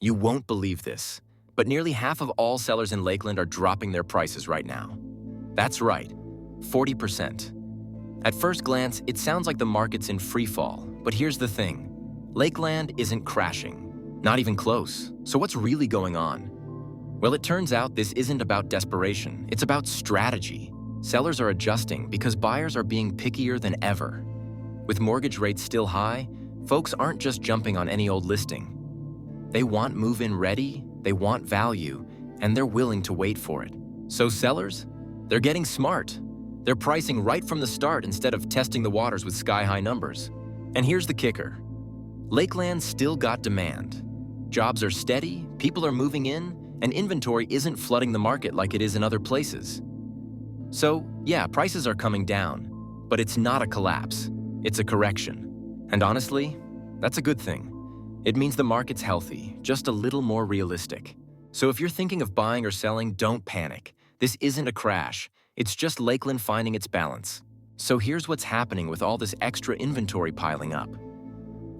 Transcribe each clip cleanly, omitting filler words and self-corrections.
You won't believe this, but nearly half of all sellers in Lakeland are dropping their prices right now. That's right, 40%. At first glance, it sounds like the market's in free fall, but here's the thing. Lakeland isn't crashing, not even close. So what's really going on? Well, it turns out this isn't about desperation, it's about strategy. Sellers are adjusting because buyers are being pickier than ever. With mortgage rates still high, folks aren't just jumping on any old listing. They want move-in ready, they want value, and they're willing to wait for it. So sellers, they're getting smart. They're pricing right from the start instead of testing the waters with sky-high numbers. And here's the kicker. Lakeland's still got demand. Jobs are steady, people are moving in, and inventory isn't flooding the market like it is in other places. So, yeah, prices are coming down, but it's not a collapse. It's a correction. And honestly, that's a good thing. It means the market's healthy, just a little more realistic. So if you're thinking of buying or selling, don't panic. This isn't a crash. It's just Lakeland finding its balance. So here's what's happening with all this extra inventory piling up.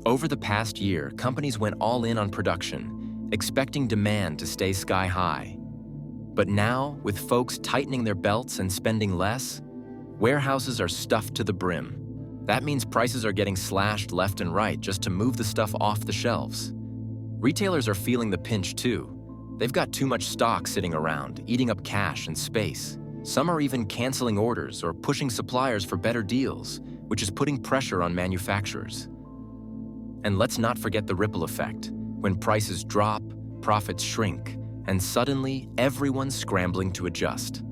Over the past year, companies went all in on production, expecting demand to stay sky high. But now, with folks tightening their belts and spending less, warehouses are stuffed to the brim. That means prices are getting slashed left and right just to move the stuff off the shelves. Retailers are feeling the pinch too. They've got too much stock sitting around, eating up cash and space. Some are even canceling orders or pushing suppliers for better deals, which is putting pressure on manufacturers. And let's not forget the ripple effect. When prices drop, profits shrink, and suddenly everyone's scrambling to adjust.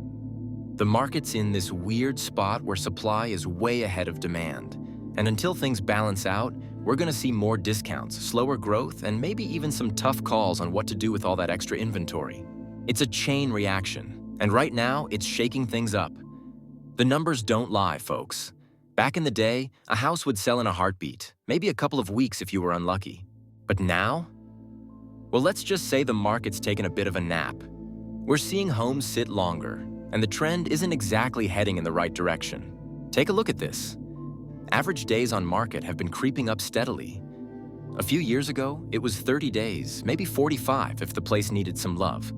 The market's in this weird spot where supply is way ahead of demand. And until things balance out, we're going to see more discounts, slower growth, and maybe even some tough calls on what to do with all that extra inventory. It's a chain reaction, and right now, it's shaking things up. The numbers don't lie, folks. Back in the day, a house would sell in a heartbeat, maybe a couple of weeks if you were unlucky. But now? Well, let's just say the market's taken a bit of a nap. We're seeing homes sit longer, and the trend isn't exactly heading in the right direction. Take a look at this. Average days on market have been creeping up steadily. A few years ago, it was 30 days, maybe 45 if the place needed some love.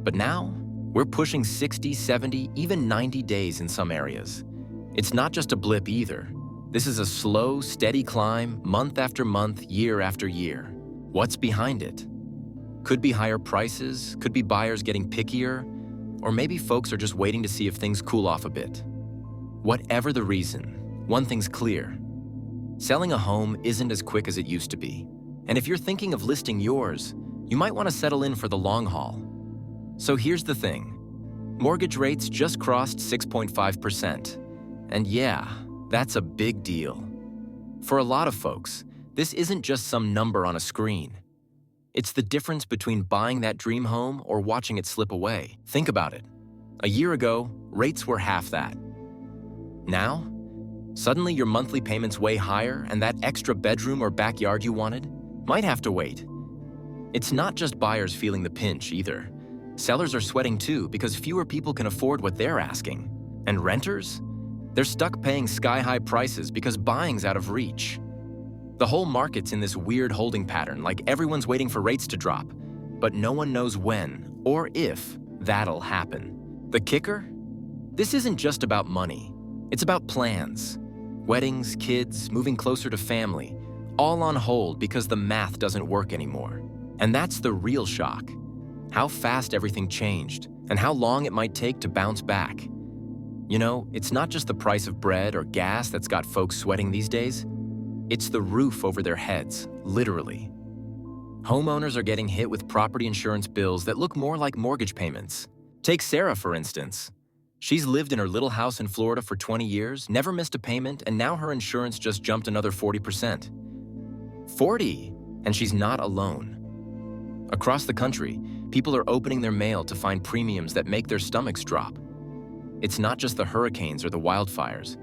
But now, we're pushing 60, 70, even 90 days in some areas. It's not just a blip either. This is a slow, steady climb, month after month, year after year. What's behind it? Could be higher prices, could be buyers getting pickier, or maybe folks are just waiting to see if things cool off a bit. Whatever the reason, one thing's clear. Selling a home isn't as quick as it used to be. And if you're thinking of listing yours, you might want to settle in for the long haul. So here's the thing. Mortgage rates just crossed 6.5%. And yeah, that's a big deal. For a lot of folks, this isn't just some number on a screen. It's the difference between buying that dream home or watching it slip away. Think about it. A year ago, rates were half that. Now, suddenly your monthly payment's way higher and that extra bedroom or backyard you wanted might have to wait. It's not just buyers feeling the pinch either. Sellers are sweating too because fewer people can afford what they're asking. And renters? They're stuck paying sky-high prices because buying's out of reach. The whole market's in this weird holding pattern, like everyone's waiting for rates to drop, but no one knows when or if that'll happen. The kicker? This isn't just about money. It's about plans. Weddings, kids, moving closer to family, all on hold because the math doesn't work anymore. And that's the real shock. How fast everything changed and how long it might take to bounce back. You know, it's not just the price of bread or gas that's got folks sweating these days. It's the roof over their heads, literally. Homeowners are getting hit with property insurance bills that look more like mortgage payments. Take Sarah, for instance. She's lived in her little house in Florida for 20 years, never missed a payment, and now her insurance just jumped another 40%. 40! And she's not alone. Across the country, people are opening their mail to find premiums that make their stomachs drop. It's not just the hurricanes or the wildfires,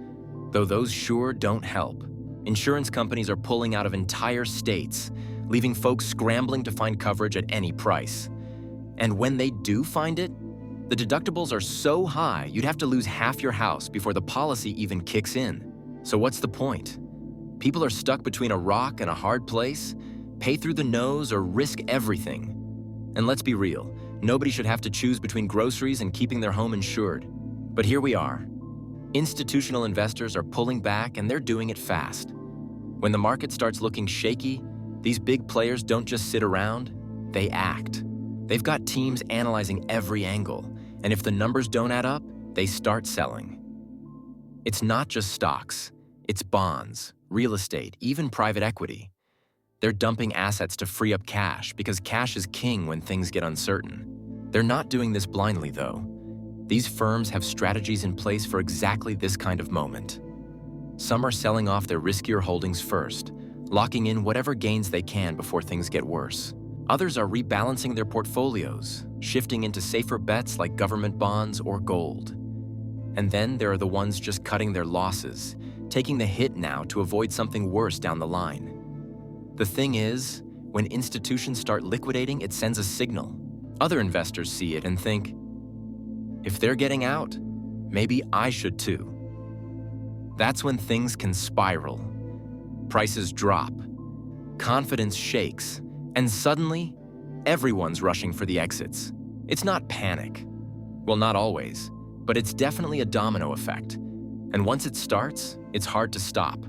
though those sure don't help. Insurance companies are pulling out of entire states, leaving folks scrambling to find coverage at any price. And when they do find it, the deductibles are so high you'd have to lose half your house before the policy even kicks in. So what's the point? People are stuck between a rock and a hard place Pay through the nose or risk everything. And let's be real, nobody should have to choose between groceries and keeping their home insured. But here we are. Institutional investors are pulling back, and they're doing it fast. When the market starts looking shaky, these big players don't just sit around, they act. They've got teams analyzing every angle, and if the numbers don't add up, they start selling. It's not just stocks, it's bonds, real estate, even private equity. They're dumping assets to free up cash because cash is king when things get uncertain. They're not doing this blindly, though. These firms have strategies in place for exactly this kind of moment. Some are selling off their riskier holdings first, locking in whatever gains they can before things get worse. Others are rebalancing their portfolios, shifting into safer bets like government bonds or gold. And then there are the ones just cutting their losses, taking the hit now to avoid something worse down the line. The thing is, when institutions start liquidating, it sends a signal. Other investors see it and think, if they're getting out, maybe I should too. That's when things can spiral. Prices drop, confidence shakes, and suddenly, everyone's rushing for the exits. It's not panic. Well, not always, but it's definitely a domino effect. And once it starts, it's hard to stop.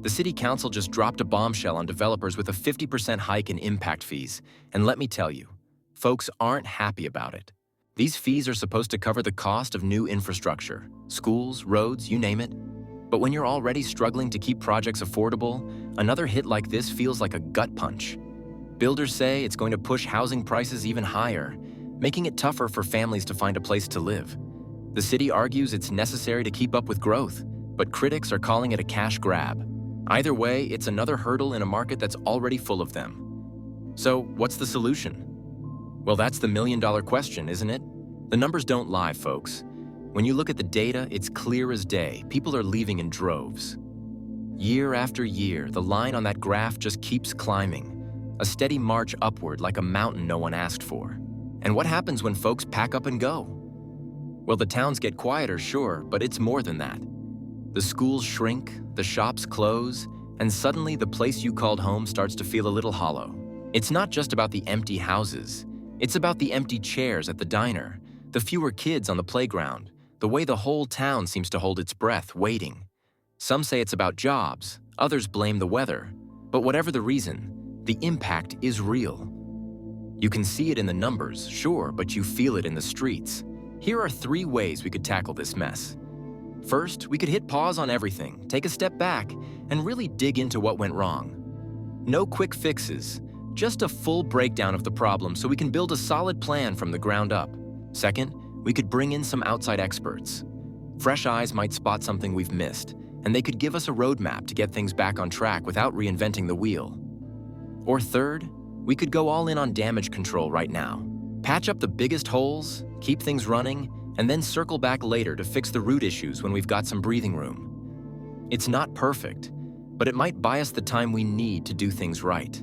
The city council just dropped a bombshell on developers with a 50% hike in impact fees. And let me tell you, folks aren't happy about it. These fees are supposed to cover the cost of new infrastructure, schools, roads, you name it. But when you're already struggling to keep projects affordable, another hit like this feels like a gut punch. Builders say it's going to push housing prices even higher, making it tougher for families to find a place to live. The city argues it's necessary to keep up with growth, but critics are calling it a cash grab. Either way, it's another hurdle in a market that's already full of them. So, what's the solution? Well, that's the million-dollar question, isn't it? The numbers don't lie, folks. When you look at the data, it's clear as day. People are leaving in droves. Year after year, the line on that graph just keeps climbing, a steady march upward like a mountain no one asked for. And what happens when folks pack up and go? Well, the towns get quieter, sure, but it's more than that. The schools shrink, the shops close, and suddenly the place you called home starts to feel a little hollow. It's not just about the empty houses. It's about the empty chairs at the diner, the fewer kids on the playground, the way the whole town seems to hold its breath, waiting. Some say it's about jobs, others blame the weather. But whatever the reason, the impact is real. You can see it in the numbers, sure, but you feel it in the streets. Here are 3 ways we could tackle this mess. First, we could hit pause on everything, take a step back, and really dig into what went wrong. No quick fixes, just a full breakdown of the problem so we can build a solid plan from the ground up. Second, we could bring in some outside experts. Fresh eyes might spot something we've missed, and they could give us a roadmap to get things back on track without reinventing the wheel. Or third, we could go all in on damage control right now. Patch up the biggest holes, keep things running, and then circle back later to fix the root issues when we've got some breathing room. It's not perfect, but it might buy us the time we need to do things right.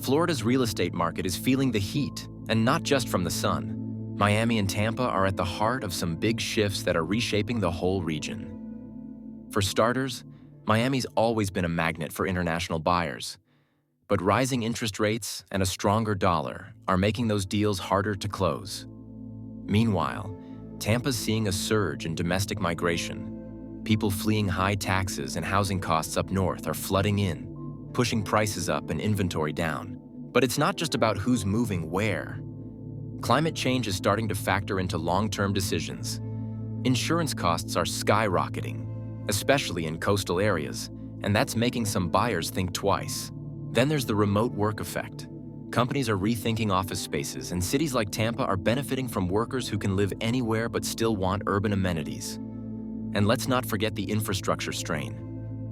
Florida's real estate market is feeling the heat, and not just from the sun. Miami and Tampa are at the heart of some big shifts that are reshaping the whole region. For starters, Miami's always been a magnet for international buyers. But rising interest rates and a stronger dollar are making those deals harder to close. Meanwhile, Tampa's seeing a surge in domestic migration. People fleeing high taxes and housing costs up north are flooding in, pushing prices up and inventory down. But it's not just about who's moving where. Climate change is starting to factor into long-term decisions. Insurance costs are skyrocketing, especially in coastal areas, and that's making some buyers think twice. Then there's the remote work effect. Companies are rethinking office spaces, and cities like Tampa are benefiting from workers who can live anywhere but still want urban amenities. And let's not forget the infrastructure strain.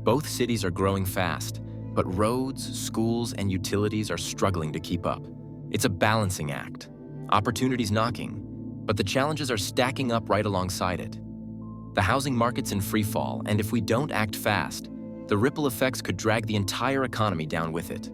Both cities are growing fast, but roads, schools, and utilities are struggling to keep up. It's a balancing act. Opportunities knocking, but the challenges are stacking up right alongside it. The housing market's in free fall, and if we don't act fast, the ripple effects could drag the entire economy down with it.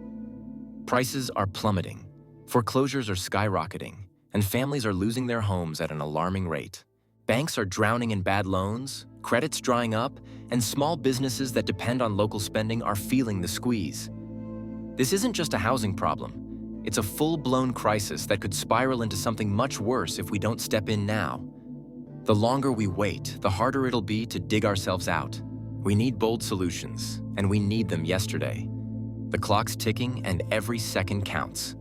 Prices are plummeting, foreclosures are skyrocketing, and families are losing their homes at an alarming rate. Banks are drowning in bad loans, credit's drying up, and small businesses that depend on local spending are feeling the squeeze. This isn't just a housing problem. It's a full-blown crisis that could spiral into something much worse if we don't step in now. The longer we wait, the harder it'll be to dig ourselves out. We need bold solutions, and we need them yesterday. The clock's ticking, and every second counts.